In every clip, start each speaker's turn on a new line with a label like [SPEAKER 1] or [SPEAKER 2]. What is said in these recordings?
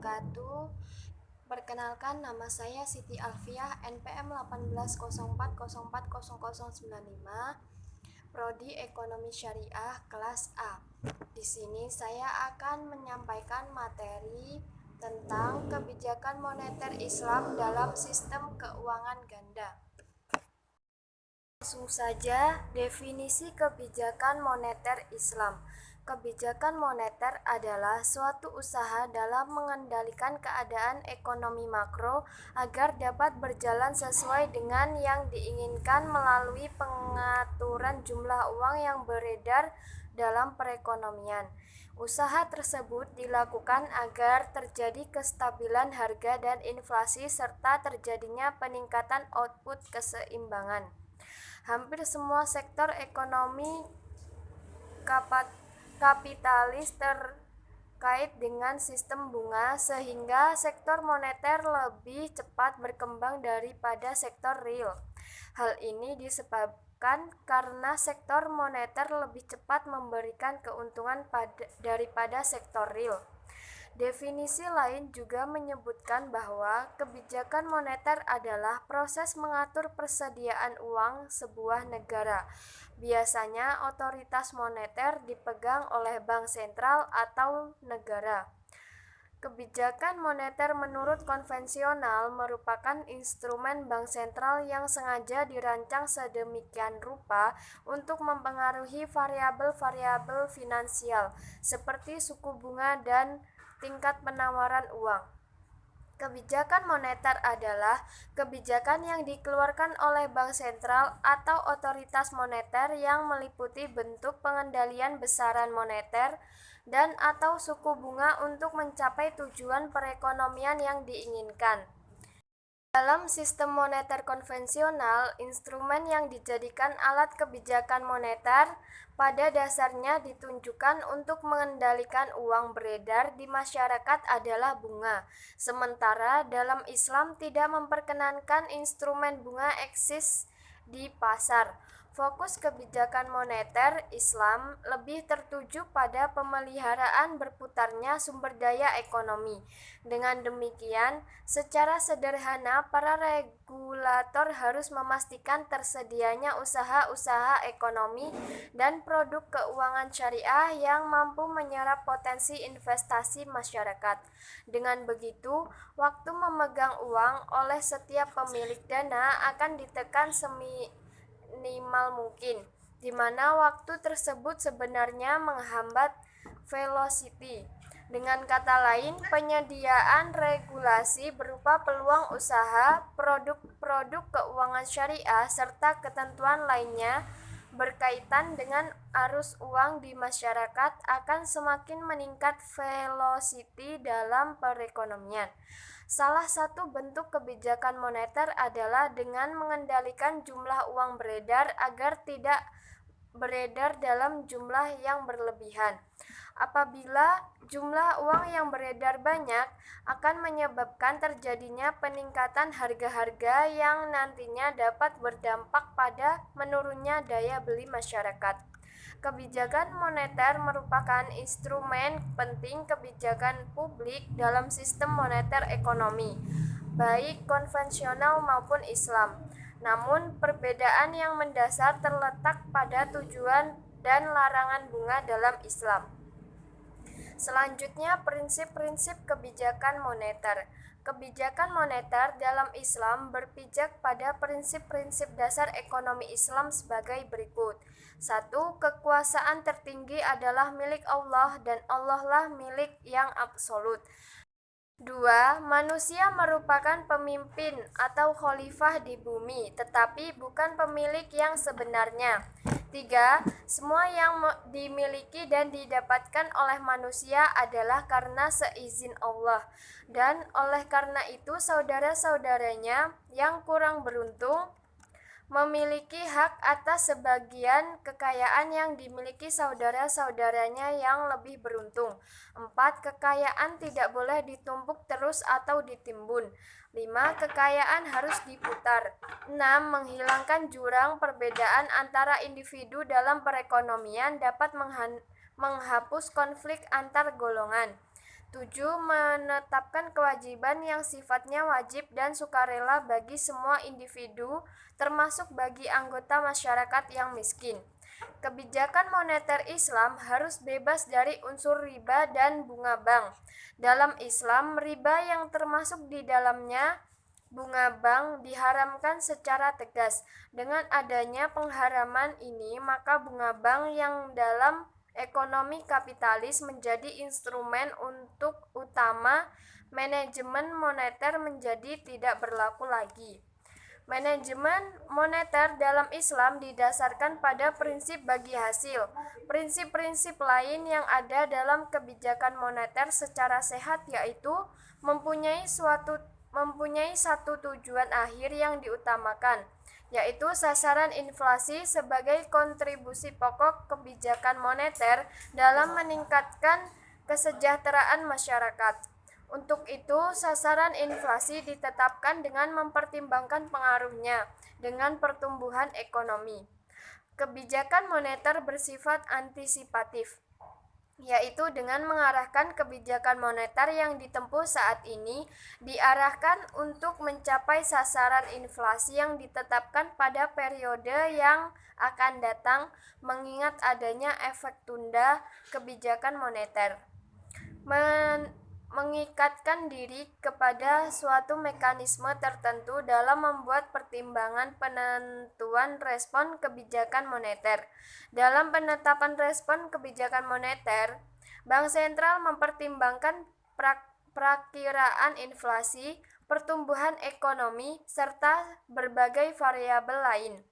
[SPEAKER 1] wabarakatuh. Perkenalkan, nama saya Siti Alfiah, NPM 1804040095, Prodi Ekonomi Syariah kelas A. Di sini saya akan menyampaikan materi tentang kebijakan moneter Islam dalam sistem keuangan ganda. Langsung saja, definisi kebijakan moneter Islam. Kebijakan moneter adalah suatu usaha dalam mengendalikan keadaan ekonomi makro agar dapat berjalan sesuai dengan yang diinginkan melalui pengaturan jumlah uang yang beredar dalam perekonomian. Usaha tersebut dilakukan agar terjadi kestabilan harga dan inflasi serta terjadinya peningkatan output keseimbangan. Hampir semua sektor ekonomi kapitalis terkait dengan sistem bunga, sehingga sektor moneter lebih cepat berkembang daripada sektor real. Hal ini disebabkan karena sektor moneter lebih cepat memberikan keuntungan daripada sektor real. Definisi lain juga menyebutkan bahwa kebijakan moneter adalah proses mengatur persediaan uang sebuah negara. Biasanya otoritas moneter dipegang oleh bank sentral atau negara. Kebijakan moneter menurut konvensional merupakan instrumen bank sentral yang sengaja dirancang sedemikian rupa untuk mempengaruhi variabel-variabel finansial seperti suku bunga dan tingkat penawaran uang. Kebijakan moneter adalah kebijakan yang dikeluarkan oleh bank sentral atau otoritas moneter yang meliputi bentuk pengendalian besaran moneter dan atau suku bunga untuk mencapai tujuan perekonomian yang diinginkan. Dalam sistem moneter konvensional, instrumen yang dijadikan alat kebijakan moneter pada dasarnya ditunjukkan untuk mengendalikan uang beredar di masyarakat adalah bunga. Sementara dalam Islam tidak memperkenankan instrumen bunga eksis di pasar. Fokus kebijakan moneter Islam lebih tertuju pada pemeliharaan berputarnya sumber daya ekonomi. Dengan demikian, secara sederhana para regulator harus memastikan tersedianya usaha-usaha ekonomi dan produk keuangan syariah yang mampu menyerap potensi investasi masyarakat. Dengan begitu, waktu memegang uang oleh setiap pemilik dana akan ditekan minimal mungkin, di mana waktu tersebut sebenarnya menghambat velocity. Dengan kata lain, penyediaan regulasi berupa peluang usaha, produk-produk keuangan syariah, serta ketentuan lainnya berkaitan dengan arus uang di masyarakat akan semakin meningkat velocity dalam perekonomian. Salah satu bentuk kebijakan moneter adalah dengan mengendalikan jumlah uang beredar agar tidak beredar dalam jumlah yang berlebihan. Apabila jumlah uang yang beredar banyak, akan menyebabkan terjadinya peningkatan harga-harga yang nantinya dapat berdampak pada menurunnya daya beli masyarakat. Kebijakan moneter merupakan instrumen penting kebijakan publik dalam sistem moneter ekonomi, baik konvensional maupun Islam. Namun, perbedaan yang mendasar terletak pada tujuan dan larangan bunga dalam Islam. Selanjutnya, prinsip-prinsip kebijakan moneter. Kebijakan moneter dalam Islam berpijak pada prinsip-prinsip dasar ekonomi Islam sebagai berikut. 1. Kekuasaan tertinggi adalah milik Allah dan Allah lah milik yang absolut. 2. Manusia merupakan pemimpin atau khalifah di bumi, tetapi bukan pemilik yang sebenarnya. 3. Semua yang dimiliki dan didapatkan oleh manusia adalah karena seizin Allah, dan oleh karena itu saudara-saudaranya yang kurang beruntung memiliki hak atas sebagian kekayaan yang dimiliki saudara-saudaranya yang lebih beruntung. 4. Kekayaan tidak boleh ditumpuk terus atau ditimbun. 5. Kekayaan harus diputar. 6. Menghilangkan jurang perbedaan antara individu dalam perekonomian dapat menghapus konflik antar golongan. 7. Menetapkan kewajiban yang sifatnya wajib dan sukarela bagi semua individu, termasuk bagi anggota masyarakat yang miskin. Kebijakan moneter Islam harus bebas dari unsur riba dan bunga bank. Dalam Islam, riba yang termasuk di dalamnya bunga bank diharamkan secara tegas. Dengan adanya pengharaman ini, maka bunga bank yang dalam ekonomi kapitalis menjadi instrumen untuk utama manajemen moneter menjadi tidak berlaku lagi. Manajemen moneter dalam Islam didasarkan pada prinsip bagi hasil. Prinsip-prinsip lain yang ada dalam kebijakan moneter secara sehat yaitu mempunyai satu tujuan akhir yang diutamakan, yaitu sasaran inflasi sebagai kontribusi pokok kebijakan moneter dalam meningkatkan kesejahteraan masyarakat. Untuk itu, sasaran inflasi ditetapkan dengan mempertimbangkan pengaruhnya dengan pertumbuhan ekonomi. Kebijakan moneter bersifat antisipatif, yaitu dengan mengarahkan kebijakan moneter yang ditempuh saat ini diarahkan untuk mencapai sasaran inflasi yang ditetapkan pada periode yang akan datang, mengingat adanya efek tunda kebijakan moneter. Mengikatkan diri kepada suatu mekanisme tertentu dalam membuat pertimbangan penentuan respon kebijakan moneter. Dalam penetapan respon kebijakan moneter, Bank Sentral mempertimbangkan perakiraan inflasi, pertumbuhan ekonomi, serta berbagai variabel lain,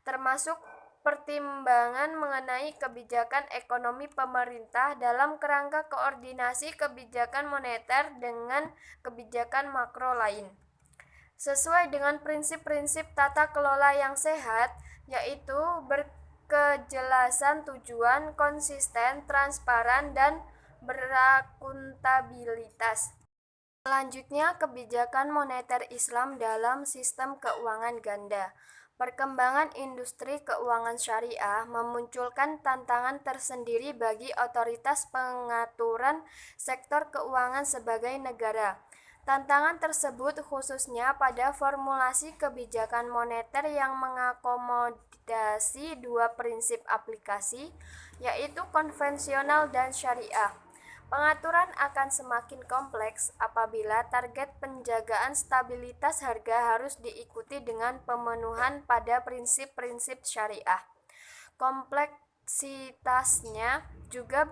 [SPEAKER 1] termasuk pertimbangan mengenai kebijakan ekonomi pemerintah dalam kerangka koordinasi kebijakan moneter dengan kebijakan makro lain. Sesuai dengan prinsip-prinsip tata kelola yang sehat, yaitu berkejelasan tujuan, konsisten, transparan, dan berakuntabilitas. Selanjutnya, kebijakan moneter Islam dalam sistem keuangan ganda. Perkembangan industri keuangan syariah memunculkan tantangan tersendiri bagi otoritas pengaturan sektor keuangan sebagai negara. Tantangan tersebut khususnya pada formulasi kebijakan moneter yang mengakomodasi dua prinsip aplikasi, yaitu konvensional dan syariah. Pengaturan akan semakin kompleks apabila target penjagaan stabilitas harga harus diikuti dengan pemenuhan pada prinsip-prinsip syariah. Kompleksitasnya juga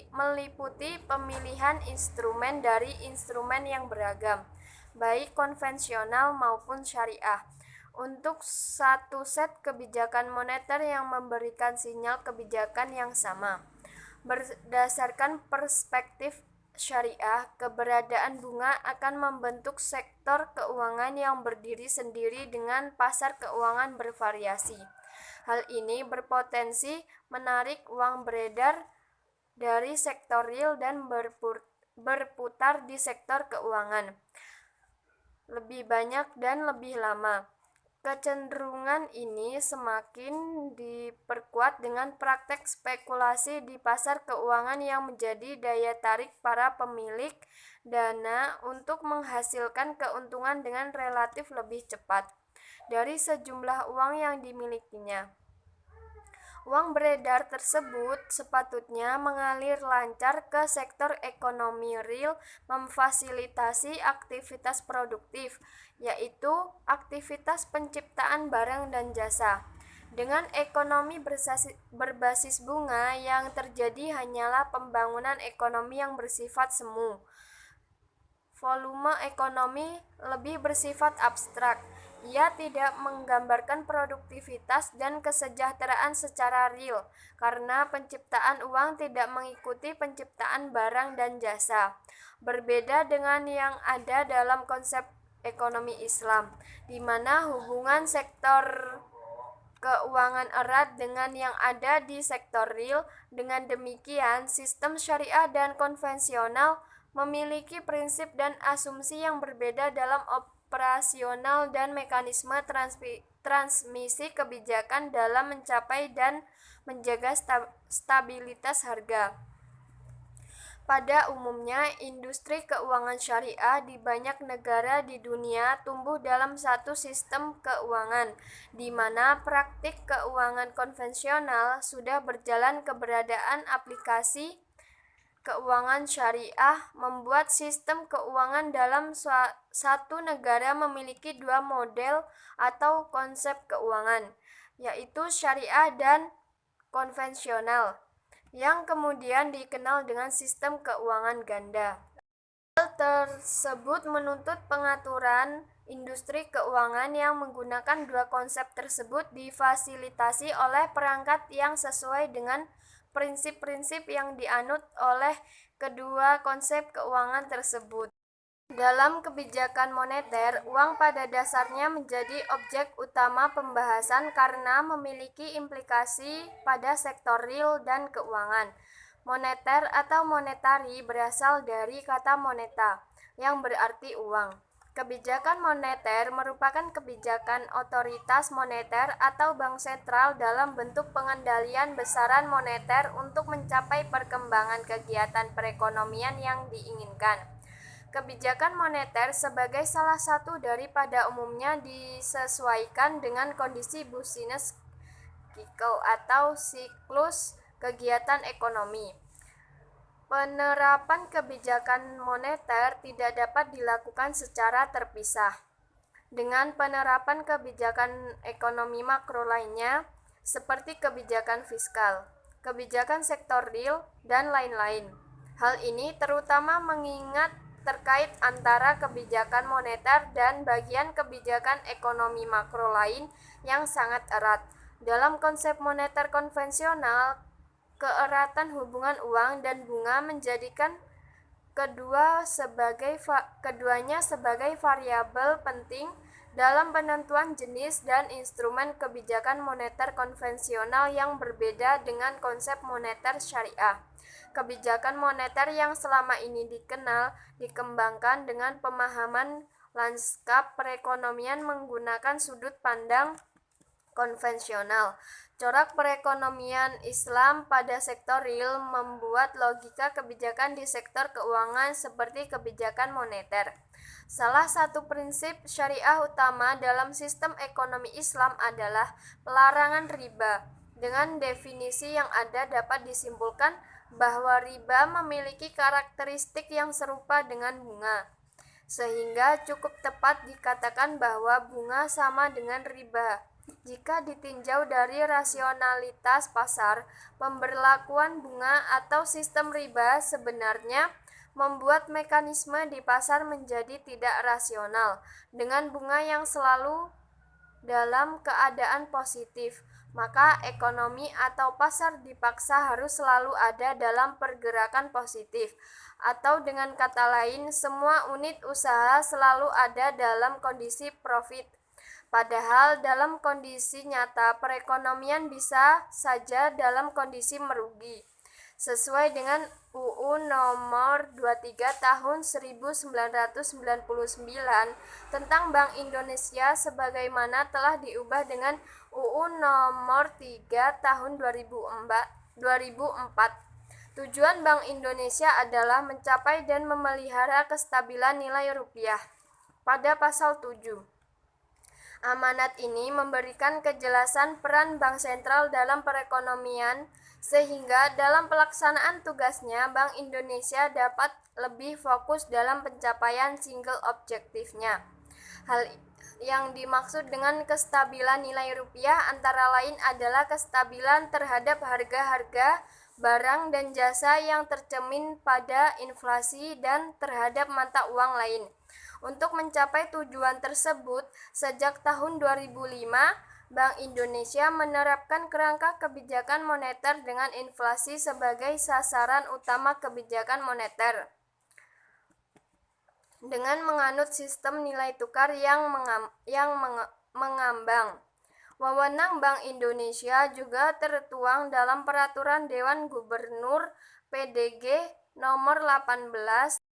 [SPEAKER 1] meliputi pemilihan instrumen dari instrumen yang beragam, baik konvensional maupun syariah, untuk satu set kebijakan moneter yang memberikan sinyal kebijakan yang sama. Berdasarkan perspektif syariah, keberadaan bunga akan membentuk sektor keuangan yang berdiri sendiri dengan pasar keuangan bervariasi. Hal ini berpotensi menarik uang beredar dari sektor real dan berputar di sektor keuangan lebih banyak dan lebih lama. Kecenderungan ini semakin diperkuat dengan praktek spekulasi di pasar keuangan yang menjadi daya tarik para pemilik dana untuk menghasilkan keuntungan dengan relatif lebih cepat dari sejumlah uang yang dimilikinya. Uang beredar tersebut sepatutnya mengalir lancar ke sektor ekonomi real, memfasilitasi aktivitas produktif, yaitu aktivitas penciptaan barang dan jasa. Dengan ekonomi berbasis bunga, yang terjadi hanyalah pembangunan ekonomi yang bersifat semu. Volume ekonomi lebih bersifat abstrak. Ia tidak menggambarkan produktivitas dan kesejahteraan secara real, karena penciptaan uang tidak mengikuti penciptaan barang dan jasa. Berbeda dengan yang ada dalam konsep ekonomi Islam, di mana hubungan sektor keuangan erat dengan yang ada di sektor real. Dengan demikian, sistem syariah dan konvensional memiliki prinsip dan asumsi yang berbeda dalam operasional dan mekanisme transmisi kebijakan dalam mencapai dan menjaga stabilitas harga. Pada umumnya, industri keuangan syariah di banyak negara di dunia tumbuh dalam satu sistem keuangan, di mana praktik keuangan konvensional sudah berjalan. Keberadaan aplikasi keuangan syariah membuat sistem keuangan dalam satu negara memiliki dua model atau konsep keuangan, yaitu syariah dan konvensional, yang kemudian dikenal dengan sistem keuangan ganda. Hal tersebut menuntut pengaturan industri keuangan yang menggunakan dua konsep tersebut difasilitasi oleh perangkat yang sesuai dengan prinsip-prinsip yang dianut oleh kedua konsep keuangan tersebut. Dalam kebijakan moneter, uang pada dasarnya menjadi objek utama pembahasan karena memiliki implikasi pada sektor real dan keuangan. Moneter atau monetari berasal dari kata moneta, yang berarti uang. Kebijakan moneter merupakan kebijakan otoritas moneter atau bank sentral dalam bentuk pengendalian besaran moneter untuk mencapai perkembangan kegiatan perekonomian yang diinginkan. Kebijakan moneter sebagai salah satu daripada umumnya disesuaikan dengan kondisi business cycle atau siklus kegiatan ekonomi. Penerapan kebijakan moneter tidak dapat dilakukan secara terpisah dengan penerapan kebijakan ekonomi makro lainnya seperti kebijakan fiskal, kebijakan sektor real, dan lain-lain. Hal ini terutama mengingat terkait antara kebijakan moneter dan bagian kebijakan ekonomi makro lain yang sangat erat. Dalam konsep moneter konvensional, keeratan hubungan uang dan bunga menjadikan keduanya sebagai variabel penting dalam penentuan jenis dan instrumen kebijakan moneter konvensional yang berbeda dengan konsep moneter syariah. Kebijakan moneter yang selama ini dikembangkan dengan pemahaman lanskap perekonomian menggunakan sudut pandang konvensional. Corak perekonomian Islam pada sektor real membuat logika kebijakan di sektor keuangan seperti kebijakan moneter. Salah satu prinsip syariah utama dalam sistem ekonomi Islam adalah pelarangan riba. Dengan definisi yang ada dapat disimpulkan bahwa riba memiliki karakteristik yang serupa dengan bunga, sehingga cukup tepat dikatakan bahwa bunga sama dengan riba. Jika ditinjau dari rasionalitas pasar, pemberlakuan bunga atau sistem riba sebenarnya membuat mekanisme di pasar menjadi tidak rasional. Dengan bunga yang selalu dalam keadaan positif, maka ekonomi atau pasar dipaksa harus selalu ada dalam pergerakan positif. Atau dengan kata lain, semua unit usaha selalu ada dalam kondisi profit. Padahal dalam kondisi nyata perekonomian bisa saja dalam kondisi merugi. Sesuai dengan UU nomor 23 tahun 1999 tentang Bank Indonesia sebagaimana telah diubah dengan UU nomor 3 tahun 2004. Tujuan Bank Indonesia adalah mencapai dan memelihara kestabilan nilai rupiah. Pada pasal 7, amanat ini memberikan kejelasan peran bank sentral dalam perekonomian sehingga dalam pelaksanaan tugasnya Bank Indonesia dapat lebih fokus dalam pencapaian single objektifnya. Hal yang dimaksud dengan kestabilan nilai rupiah antara lain adalah kestabilan terhadap harga-harga barang dan jasa yang tercermin pada inflasi dan terhadap mata uang lain. Untuk mencapai tujuan tersebut, sejak tahun 2005, Bank Indonesia menerapkan kerangka kebijakan moneter dengan inflasi sebagai sasaran utama kebijakan moneter. Dengan menganut sistem nilai tukar yang mengambang. Wewenang Bank Indonesia juga tertuang dalam Peraturan Dewan Gubernur PDG nomor 18